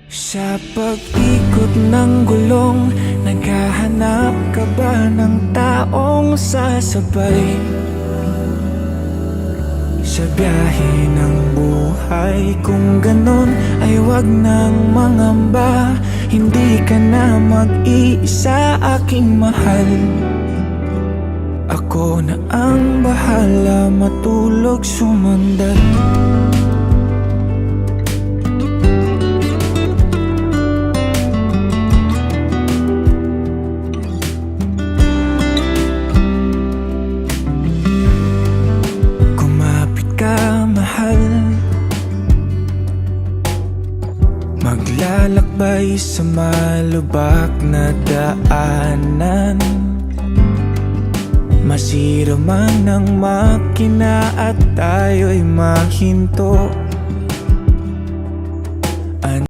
Sa pag-ikot ng gulong, naghahanap ka ba ng taong sasabay? Sa biyahe ng buhay, kung ganon ay wag nang mangamba. Hindi ka na mag-iisa, aking mahal. Ako na ang bahala, matulog, sumandal. Maglalakbay sa malubak na daanan, masira man ang makina at tayo'y mahinto.